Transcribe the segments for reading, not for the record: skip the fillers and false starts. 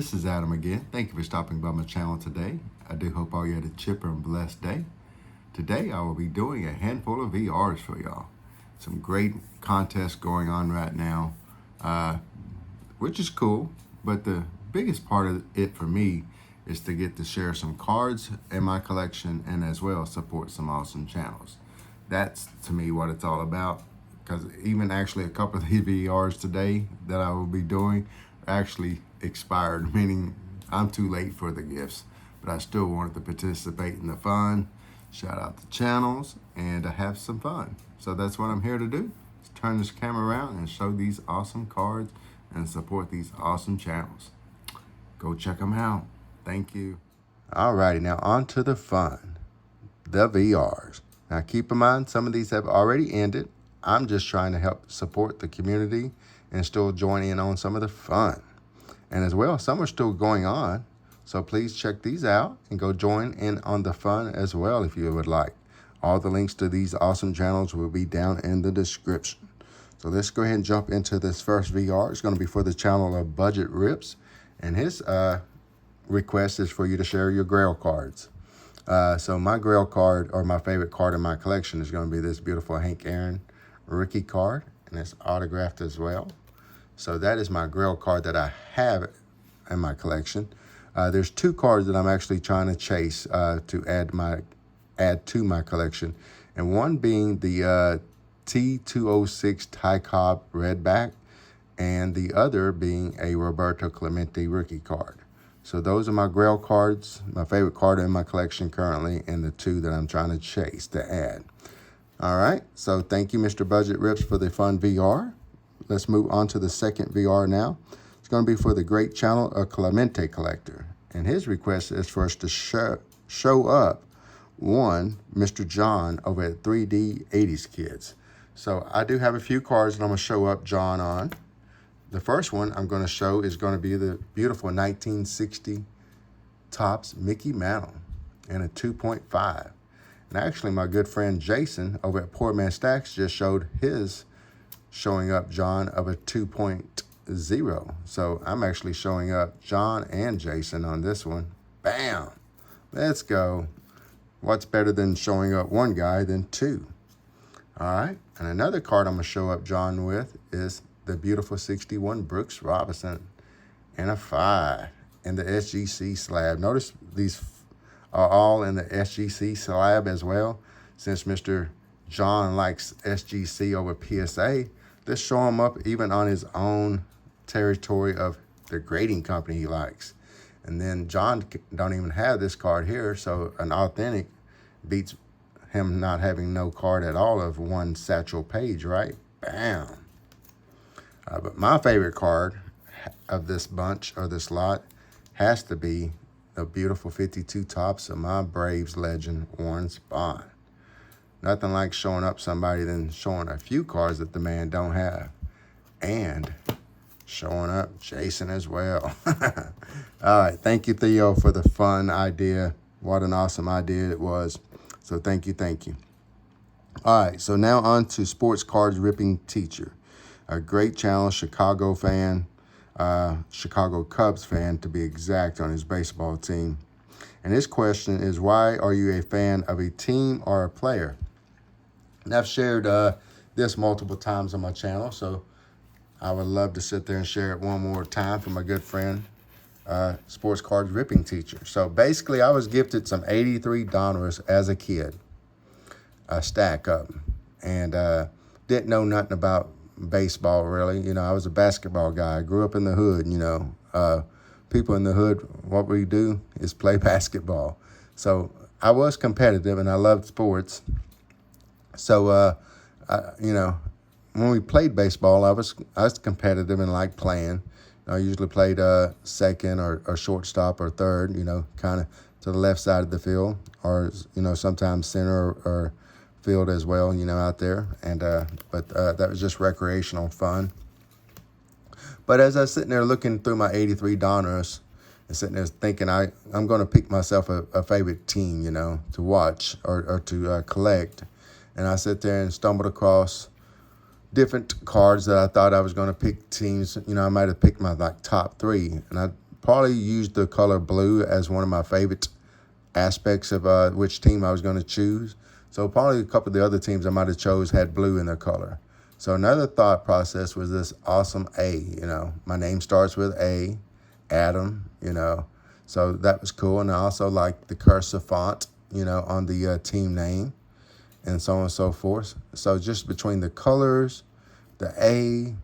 this is Adam again. Thank you for stopping by my channel today. I do hope all you had a chipper and blessed day. Today I will be doing a handful of VRs for y'all. Some great contests going on right now, which is cool, but the biggest part of it for me is to get to share some cards in my collection and as well support some awesome channels. That's to me what it's all about, because even actually a couple of the VRs today that I will be doing actually expired, meaning I'm too late for the gifts, but I still wanted to participate in the fun, shout out the channels, and have some fun. So that's what I'm here to do. Let's turn this camera around and show these awesome cards and support these awesome channels. Go check them out. Thank you. Alrighty, now on to the fun, the VRs. Now keep in mind, some of these have already ended. I'm just trying to help support the community and still join in on some of the fun. And as well, some are still going on. So please check these out and go join in on the fun as well if you would like. All the links to these awesome channels will be down in the description. So let's go ahead and jump into this first VR. It's going to be for the channel of Budget Rips. And his request is for you to share your Grail cards. So my Grail card, or my favorite card in my collection, is going to be this beautiful Hank Aaron rookie card. And it's autographed as well. So that is my Grail card that I have in my collection. There's two cards that I'm actually trying to chase to add to my collection, and one being the T206 Ty Cobb Redback, and the other being a Roberto Clemente rookie card. So those are my Grail cards, my favorite card in my collection currently, and the two that I'm trying to chase to add. All right, so thank you, Mr. Budget Rips, for the fun VR. Let's move on to the second VR now. It's going to be for the great channel of Clemente Collector. And his request is for us to show up one Mr. John over at 3D 80s Kids. So I do have a few cards that I'm going to show up John on. The first one I'm going to show is going to be the beautiful 1960 Topps Mickey Mantle in a 2.5. And actually my good friend Jason over at Poor Man Stacks just showed his showing up John of a 2.0. So I'm actually showing up John and Jason on this one. Bam! Let's go. What's better than showing up one guy than two? All right. And another card I'm going to show up John with is the beautiful 61 Brooks Robinson and a 5 in the SGC slab. Notice these are all in the SGC slab as well. Since Mr. John likes SGC over PSA, let's show him up even on his own territory of the grading company he likes. And then John don't even have this card here, so an authentic beats him not having no card at all of one Satchel Paige, right? Bam. But my favorite card of this bunch, or this lot, has to be the beautiful 52 Topps of my Braves legend, Warren Spahn. Nothing like showing up somebody than showing a few cards that the man don't have. And showing up Jason as well. All right, thank you, Theo, for the fun idea. What an awesome idea it was. So thank you, thank you. All right, so now on to Sports Cards Ripping Teacher. A great channel, Chicago fan, Chicago Cubs fan to be exact, on his baseball team. And his question is, why are you a fan of a team or a player? And I've shared this multiple times on my channel, so I would love to sit there and share it one more time for my good friend, Sports Cards Ripping Teacher. So basically, I was gifted some 83 Donruss as a kid, a stack of them, and didn't know nothing about baseball really. You know, I was a basketball guy. I grew up in the hood. You know, people in the hood, what we do is play basketball. So I was competitive and I loved sports. So you know, when we played baseball, I was competitive and liked playing. I usually played second or shortstop or third, you know, kind of to the left side of the field, or, you know, sometimes center or field as well, you know, out there. And but that was just recreational fun. But as I was sitting there looking through my 83 Donruss and sitting there thinking I'm going to pick myself a favorite team, you know, to watch or to collect. And I sit there and stumbled across different cards that I thought I was going to pick teams. You know, I might have picked my top three, and I probably used the color blue as one of my favorite aspects of which team I was going to choose. So probably a couple of the other teams I might have chose had blue in their color. So another thought process was this awesome A. My name starts with A, Adam. So that was cool. And I also like the cursive font, on the team name, and so on and so forth. So just between the colors, the A,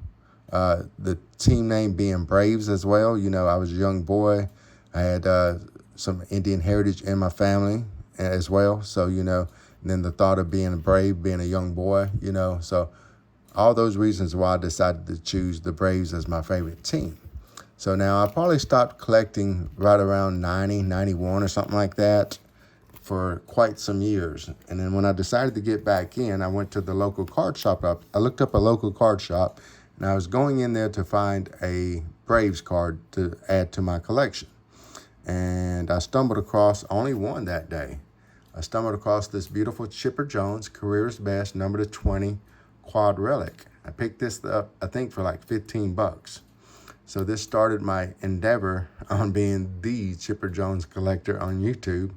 the team name being Braves as well. I was a young boy. I had some Indian heritage in my family as well. So, and then the thought of being a Brave, being a young boy, so all those reasons why I decided to choose the Braves as my favorite team. So now I probably stopped collecting right around 90, 91 or something like that for quite some years. And then when I decided to get back in, I went to the local card shop. I looked up a local card shop, and I was going in there to find a Braves card to add to my collection. And I stumbled across only one that day. I stumbled across this beautiful Chipper Jones Career's Best number 20 quad relic. I picked this up, I think, for like $15. So this started my endeavor on being the Chipper Jones collector on YouTube,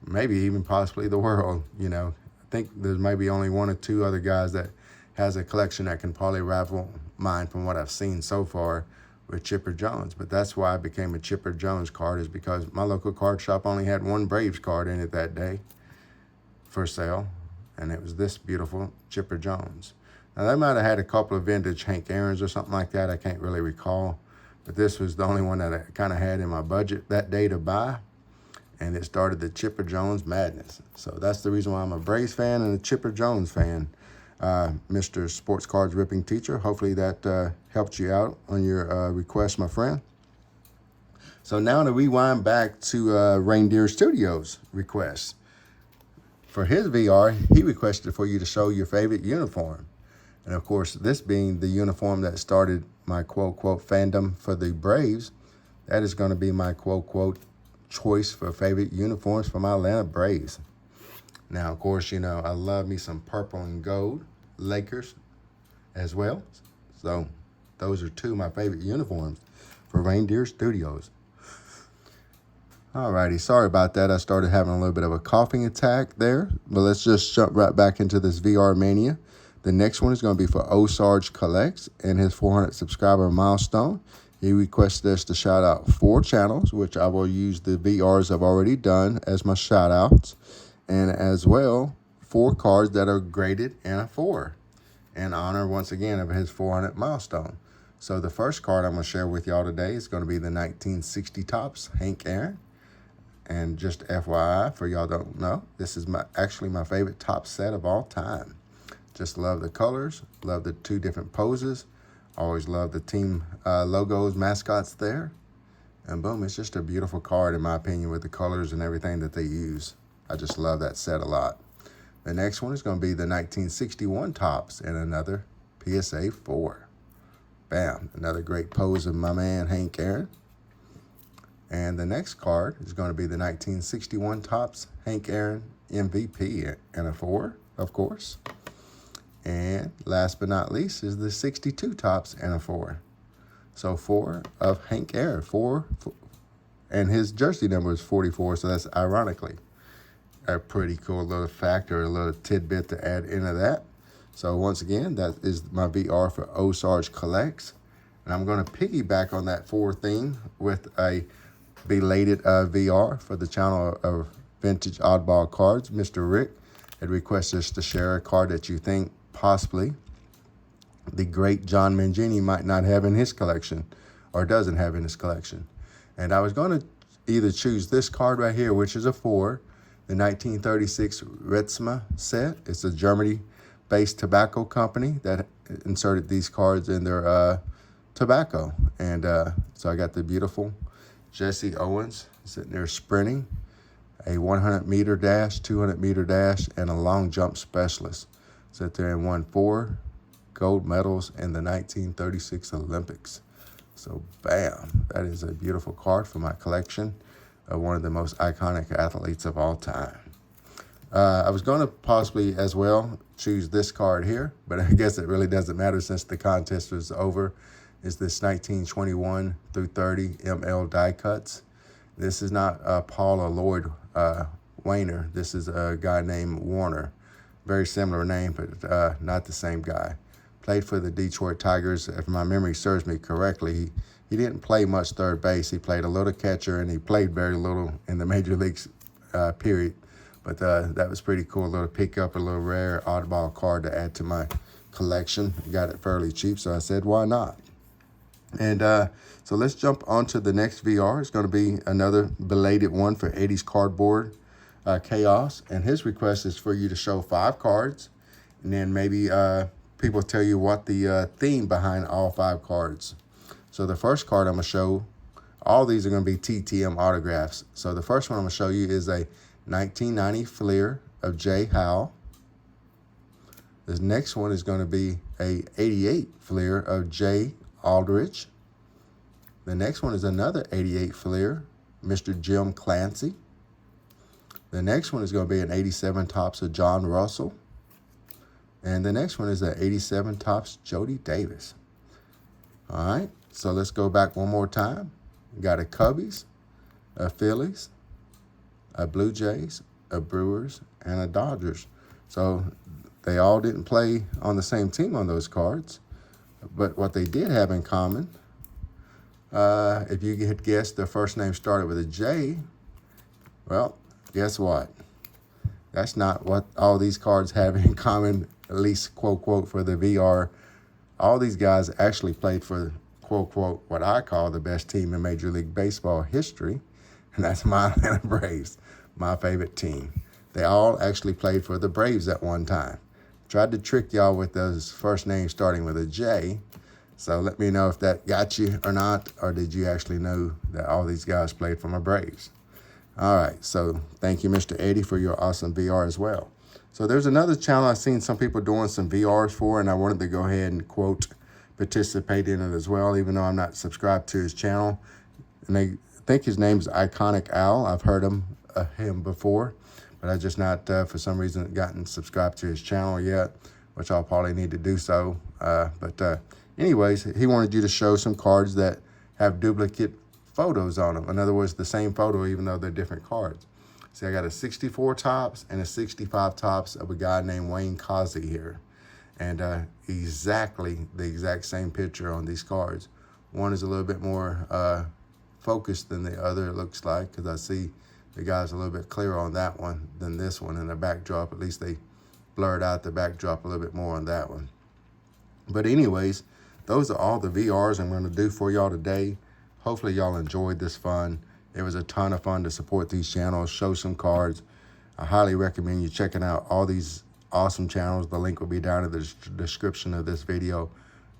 maybe even possibly the world. I think there's maybe only one or two other guys that has a collection that can probably rival mine from what I've seen so far with Chipper Jones. But that's why I became a Chipper Jones card, is because my local card shop only had one Braves card in it that day for sale, and it was this beautiful Chipper Jones. Now, they might have had a couple of vintage Hank Aaron's or something like that. I can't really recall. But this was the only one that I kind of had in my budget that day to buy. And it started the Chipper Jones madness. So that's the reason why I'm a Braves fan and a Chipper Jones fan, Mr. Sports Cards Ripping Teacher. Hopefully that helped you out on your request, my friend. So now to rewind back to Reindeer Studios' request. For his VR, he requested for you to show your favorite uniform. And of course, this being the uniform that started my quote-quote fandom for the Braves, that is going to be my quote-quote choice for favorite uniforms for my Atlanta Braves. Now, of course, I love me some purple and gold Lakers as well. So those are two of my favorite uniforms for Reindeer Studios. Alrighty, sorry about that. I started having a little bit of a coughing attack there, but let's just jump right back into this VR mania. The next one is going to be for Osarge Collects and his 400 subscriber milestone. He requested us to shout out 4 channels, which I will use the VRs I've already done as my shout outs, and as well 4 cards that are graded in a 4 in honor, once again, of his 400 milestone. So the first card I'm going to share with y'all today is going to be the 1960 Topps Hank Aaron. And just FYI, for y'all don't know, this is actually my favorite Topps set of all time. Just love the colors, love the 2 different poses. Always love the team logos, mascots there. And boom, it's just a beautiful card in my opinion with the colors and everything that they use. I just love that set a lot. The next one is going to be the 1961 Topps and another PSA 4. Bam, another great pose of my man Hank Aaron. And the next card is going to be the 1961 Topps Hank Aaron MVP and a 4, of course. And last but not least is the 62 Topps and a 4. So 4 of Hank Aaron, 4, and his jersey number is 44, so that's ironically a pretty cool little fact or a little tidbit to add into that. So once again, that is my VR for Osarge Collects. And I'm going to piggyback on that 4 theme with a belated VR for the channel of Vintage Oddball Cards. Mr. Rick had requested us to share a card that you think possibly the great John Mangini might not have in his collection or doesn't have in his collection. And I was going to either choose this card right here, which is a 4, the 1936 Ritzma set. It's a Germany-based tobacco company that inserted these cards in their tobacco. And so I got the beautiful Jesse Owens sitting there sprinting, a 100-meter dash, 200-meter dash, and a long jump specialist. Sit there and won 4 gold medals in the 1936 Olympics. So, bam, that is a beautiful card for my collection of one of the most iconic athletes of all time. I was going to possibly as well choose this card here, but I guess it really doesn't matter since the contest was over. is this 1921 through 30 ML die cuts. This is not Paul or Lloyd Wayner. This is a guy named Warner. Very similar name, but not the same guy. Played for the Detroit Tigers. If my memory serves me correctly, he didn't play much third base. He played a little catcher, and he played very little in the major leagues period. But that was pretty cool. A little pickup, a little rare oddball card to add to my collection. I got it fairly cheap, so I said, why not? And so let's jump on to the next VR. It's going to be another belated one for Eddie's Cardboard Chaos. And his request is for you to show 5 cards, and then maybe people tell you what the theme behind all 5 cards. So the first card I'm going to show, all these are going to be TTM autographs. So the first one I'm going to show you is a 1990 Fleer of Jay Howell. The next one is going to be a 88 Fleer of Jay Aldridge. The next one is another 88 Fleer, Mr. Jim Clancy. The next one is going to be an 87 Topps of John Russell. And the next one is an 87 Topps Jody Davis. All right, so let's go back one more time. We got a Cubbies, a Phillies, a Blue Jays, a Brewers, and a Dodgers. So they all didn't play on the same team on those cards. But what they did have in common, if you had guessed the first name started with a J, well, guess what? That's not what all these cards have in common, at least, quote, quote, for the VR. All these guys actually played for, quote, quote, what I call the best team in Major League Baseball history, and that's my Atlanta Braves, my favorite team. They all actually played for the Braves at one time. Tried to trick y'all with those first names starting with a J, so let me know if that got you or not, or did you actually know that all these guys played for my Braves? All right, so thank you, Mr. Eddie, for your awesome VR as well. So there's another channel I've seen some people doing some VRs for, and I wanted to go ahead and, quote, participate in it as well, even though I'm not subscribed to his channel. And I think his name's Iconic Owl. I've heard him before, but I just not, for some reason, gotten subscribed to his channel yet, which I'll probably need to do so. Anyways, he wanted you to show some cards that have duplicate photos on them. In other words, the same photo, even though they're different cards. See, I got a 64 Topps and a 65 Topps of a guy named Wayne Causey here. And exactly the exact same picture on these cards. One is a little bit more focused than the other, it looks like, because I see the guy's a little bit clearer on that one than this one in the backdrop. At least they blurred out the backdrop a little bit more on that one. But anyways, those are all the VRs I'm going to do for y'all today. Hopefully y'all enjoyed this fun. It was a ton of fun to support these channels, show some cards. I highly recommend you checking out all these awesome channels. The link will be down in the description of this video.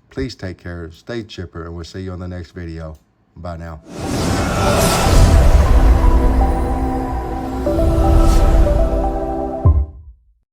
Please take care, stay chipper, and we'll see you on the next video. Bye now.